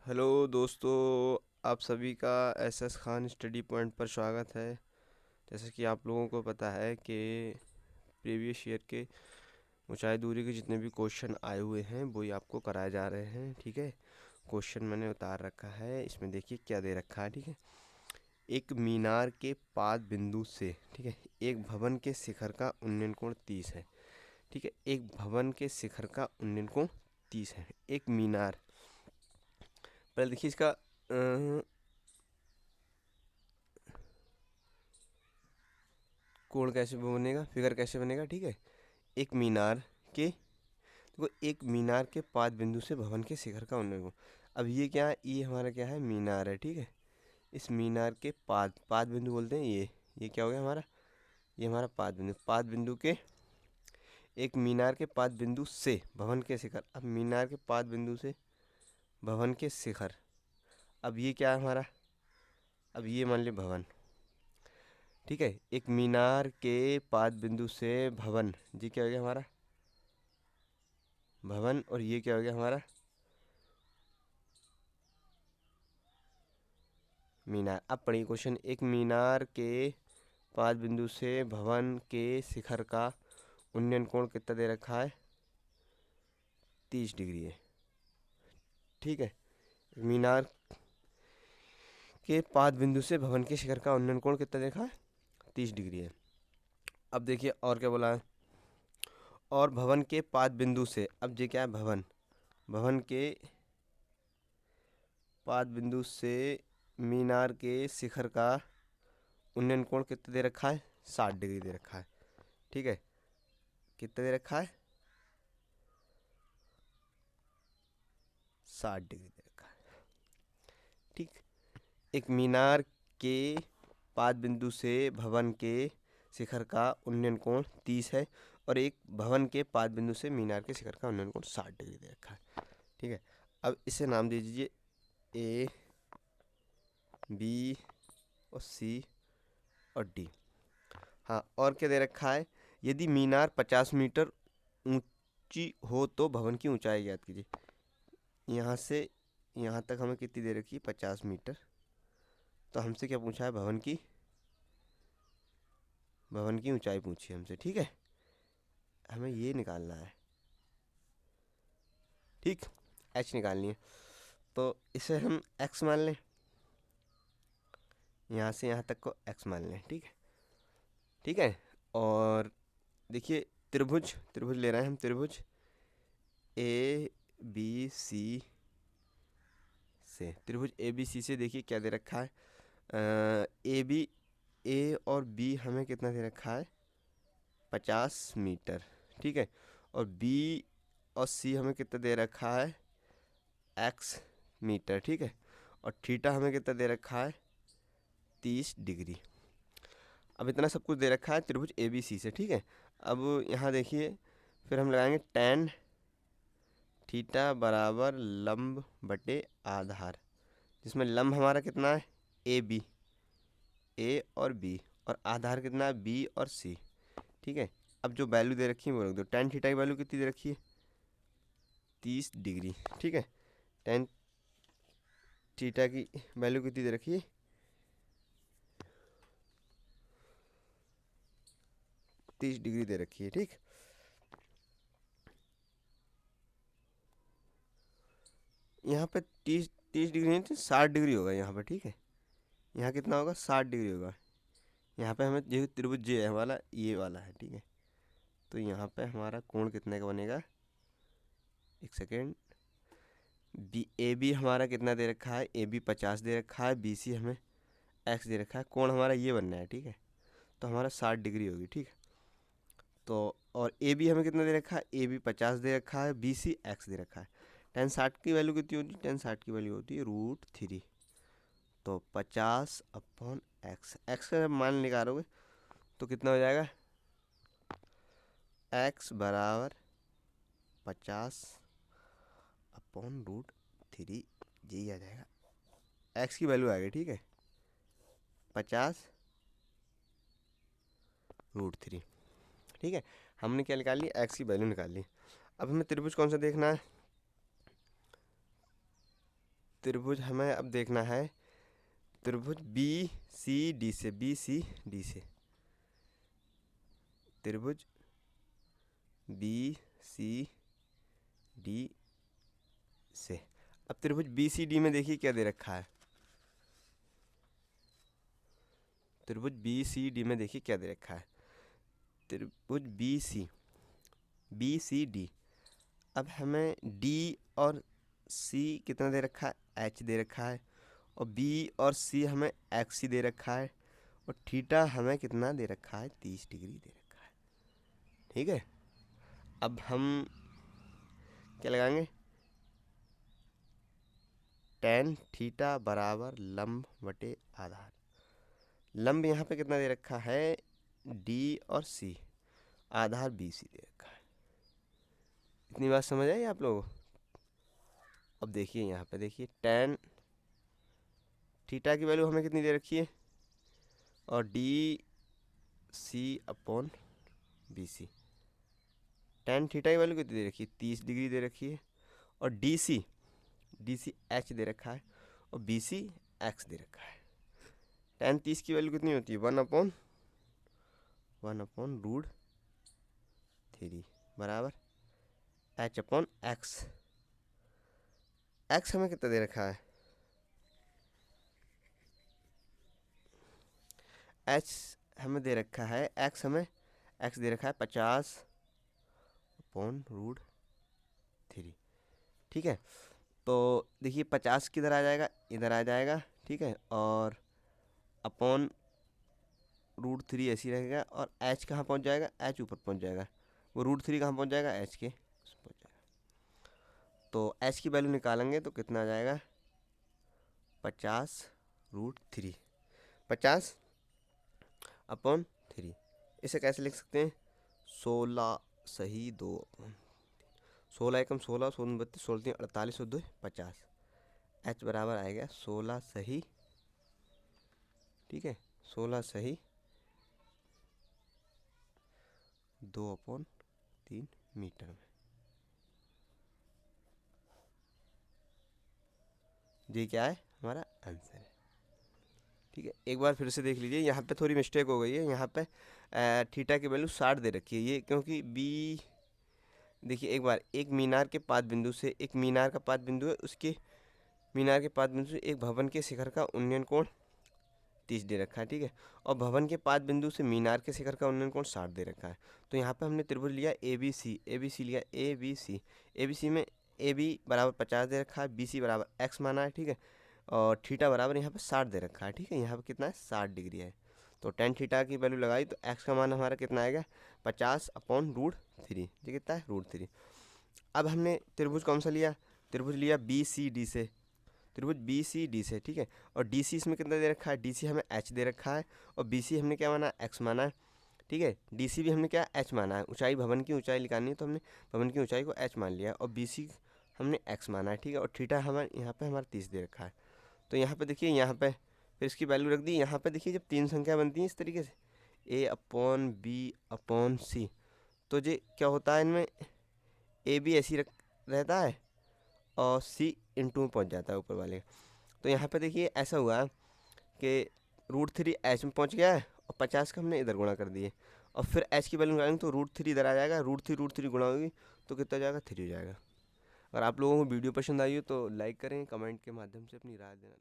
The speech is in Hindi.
हेलो दोस्तों, आप सभी का एसएस खान स्टडी पॉइंट पर स्वागत है। जैसा कि आप लोगों को पता है कि प्रीवियस ईयर के ऊंचाई दूरी के जितने भी क्वेश्चन आए हुए हैं वही आपको कराए जा रहे हैं। ठीक है, क्वेश्चन मैंने उतार रखा है, इसमें देखिए क्या दे रखा है। ठीक है, एक मीनार के पाद बिंदु से, ठीक है, एक भवन के शिखर का उन्नयन कोण 30 है। ठीक है, एक भवन के शिखर का उन्नयन कोण 30 है। एक मीनार, पहले देखिए इसका कोण कैसे बनेगा, फिगर कैसे बनेगा। ठीक है, एक मीनार के, देखो एक मीनार के पाद बिंदु से भवन के शिखर का उन्नयन कोण। अब ये क्या है, ये हमारा क्या है, मीनार है। ठीक है, इस मीनार के पाद पाद बिंदु बोलते हैं ये क्या हो गया हमारा, ये हमारा पाद बिंदु। पाद बिंदु के, एक मीनार के पाद बिंदु से भवन के शिखर। अब मीनार के पाद बिंदु से भवन के शिखर, अब ये क्या है हमारा, अब ये मान लिया भवन। ठीक है, एक मीनार के पाद बिंदु से भवन, ये क्या हो गया हमारा भवन, और ये क्या हो गया हमारा मीनार। अब पढ़िए क्वेश्चन, एक मीनार के पाद बिंदु से भवन के शिखर का उन्नयन कोण कितना दे रखा है, 30 डिग्री है। ठीक है, मीनार के पाद बिंदु से भवन के शिखर का उन्नयन कोण कितना दे रखा है, 30 डिग्री है। अब देखिए और क्या बोला है, और भवन के पाद बिंदु से, अब ये क्या है भवन, भवन के पाद बिंदु से मीनार के शिखर का उन्नयन कोण कितना दे रखा है, 60 डिग्री दे रखा है। ठीक है, कितना दे रखा है, 60 डिग्री दे रखा है। ठीक, एक मीनार के पाद बिंदु से भवन के शिखर का उन्नयन कोण 30 है, और एक भवन के पाद बिंदु से मीनार के शिखर का उन्नयन कोण 60 डिग्री दे रखा है। ठीक है, अब इसे नाम दे दीजिए ए, बी और सी और डी। हाँ, और क्या दे रखा है, यदि मीनार 50 मीटर ऊंची हो तो भवन की ऊंचाई ज्ञात कीजिए। यहाँ से यहाँ तक हमें कितनी दे रखी है, 50 मीटर। तो हमसे क्या पूछा है, भवन की ऊंचाई पूछी है हमसे। ठीक है, हमें ये निकालना है। ठीक, एच निकालनी है, तो इसे हम एक्स मान लें, यहाँ से यहाँ तक को एक्स मान लें। ठीक है, ठीक है। और देखिए त्रिभुज, त्रिभुज ले रहे हैं हम, त्रिभुज ए बी सी से, त्रिभुज ए बी सी से देखिए क्या दे रखा है, ए बी, ए और बी हमें कितना दे रखा है, 50 मीटर। ठीक है, और बी और सी हमें कितना दे रखा है, एक्स मीटर। ठीक है, और थीटा हमें कितना दे रखा है, 30 डिग्री। अब इतना सब कुछ दे रखा है त्रिभुज ए बी सी से। ठीक है, अब यहाँ देखिए, फिर हम लगाएंगे tan थीटा बराबर लंब बटे आधार, जिसमें लंब हमारा कितना है, ए बी, ए और बी, और आधार कितना है, बी और सी। ठीक है, अब जो वैल्यू दे रखी है वो रख दो। tan थीटा की वैल्यू कितनी दे रखी है, 30 डिग्री। ठीक है, tan थीटा की वैल्यू कितनी दे रखी है, 30 डिग्री दे रखी है। ठीक, यहाँ पे 30 डिग्री नहीं थी, 60 डिग्री होगा यहाँ पे। ठीक है, यहाँ कितना होगा, 60 डिग्री होगा। यहाँ पे हमें जो त्रिभुज जे है हमारा, ये वाला है। ठीक है, तो यहाँ पे हमारा कोण कितने का बनेगा, एक सेकेंड, बी ए बी हमारा कितना दे रखा है, ए बी 50 दे रखा है, बी सी हमें एक्स दे रखा है, कोण हमारा ये बनना है। ठीक है, तो हमारा 60 डिग्री होगी। ठीक है, तो और ए बी हमें कितना दे रखा है, ए बी 50 दे रखा है, बी सी एक्स दे रखा है। tan 60 की वैल्यू कितनी होती है, tan 60 की वैल्यू होती है √3। तो 50/x, एक्स का जब मान निकालोगे तो कितना हो जाएगा, x बराबर 50/√3, यही आ जाएगा, x की वैल्यू आ गई। ठीक है, 50/√3। ठीक है, हमने क्या निकाल ली, x की वैल्यू निकाल ली। अब हमें त्रिभुज कौन सा देखना है, त्रिभुज हमें अब देखना है, त्रिभुज बी सी डी से, बी सी डी से, त्रिभुज बी सी डी से। अब त्रिभुज बी सी डी में देखिए क्या दे रखा है, त्रिभुज बी सी डी में देखिए क्या दे रखा है, त्रिभुज बी सी डी। अब हमें डी और सी कितना दे रखा है, एच दे रखा है, और बी और सी हमें एक्स दे रखा है, और थीटा हमें कितना दे रखा है, 30 डिग्री दे रखा है। ठीक है, अब हम क्या लगाएंगे, tan थीटा बराबर लंब बटे आधार। लंब यहाँ पे कितना दे रखा है, डी और सी, आधार बी सी दे रखा है। इतनी बात समझ आई आप लोगों को? अब देखिए यहाँ पे देखिए tan थीटा की वैल्यू हमें कितनी दे रखी है, और D C upon B C. tan theta की वैल्यू कितनी दे रखी है, 30 डिग्री दे रखी है, और डी सी एच दे रखा है, और बी सी एक्स दे रखा है। tan 30 की वैल्यू कितनी होती है, 1/√3 बराबर एच अपॉन एक्स। एक्स हमें कितना दे रखा है, एच हमें दे रखा है, एक्स हमें एक्स दे रखा है 50/√3। ठीक है, तो देखिए 50 किधर आ जाएगा, इधर आ जाएगा। ठीक है, और अपॉन √3 ऐसी रहेगा, और एच कहाँ पहुँच जाएगा, एच ऊपर पहुँच जाएगा, वो √3 कहाँ पहुँच जाएगा, एच के पहुँच जाएगा। तो एच की वैल्यू निकालेंगे तो कितना आ जाएगा, 50√3, 50/3। इसे कैसे लिख सकते हैं, 16 सही 2, 16 एकम 16, 16 32, 16 3 48 और 2 50। एच बराबर आएगा 16 सही, ठीक है, 16 सही 2/3 मीटर में। ये क्या है, हमारा आंसर है। ठीक है, एक बार फिर से देख लीजिए, यहाँ पे थोड़ी मिस्टेक हो गई है। यहाँ पे थीटा की वैल्यू 60 दे रखी है, ये क्योंकि बी देखिए एक बार, एक मीनार के पाद बिंदु से, एक मीनार का पाद बिंदु है, उसके मीनार के पाद बिंदु से एक भवन के शिखर का उन्नयन कोण 30 दे रखा है। ठीक है, और भवन के पाद बिंदु से मीनार के शिखर का उन्नयन कोण 60 दे रखा है। तो यहाँ पे हमने त्रिभुज लिया ए बी सी लिया ए बी सी में ए बी बराबर 50 दे रखा है, बी सी बराबर एक्स माना है। ठीक है, और थीटा बराबर यहाँ पे 60 दे रखा है। ठीक है, यहाँ पे कितना है, 60 डिग्री है। तो tan थीटा की वैल्यू लगाई तो एक्स का मान हमारा कितना आएगा, 50/√3। ये कितना है, √3। अब हमने त्रिभुज कौन सा लिया, त्रिभुज लिया बी सी डी से, त्रिभुज बी सी डी से। ठीक है, और डी सी इसमें कितना दे रखा है, डी सी हमें एच दे रखा है, और बी सी हमने क्या माना, एक्स माना है। ठीक है, डी सी भी हमने क्या, एच माना है। ऊंचाई, भवन की ऊंचाई निकालनी है तो हमने भवन की ऊंचाई को एच मान लिया, और बी सी हमने एक्स माना है। ठीक है, और थीटा हमारे यहाँ पे हमारा 30 दे रखा है। तो यहाँ पे देखिए, यहाँ पे फिर इसकी वैल्यू रख दी। यहाँ पे देखिए जब 3 संख्या बनती हैं इस तरीके से, A/B/C, तो ये क्या होता है, इनमें ए बी ऐसी रहता है, और सी इंटू में पहुँच जाता है ऊपर वाले। तो यहाँ पे देखिए ऐसा हुआ कि √3 एच में पहुँच गया है, और 50 का हमने इधर गुणा कर दिए, और फिर एच की वैल्यू निकालेंगे तो √3 इधर आ जाएगा, √3 गुणा होगी तो कितना हो जाएगा, 3 हो जाएगा। अगर आप लोगों को वीडियो पसंद आई हो तो लाइक करें, कमेंट के माध्यम से अपनी राय देना।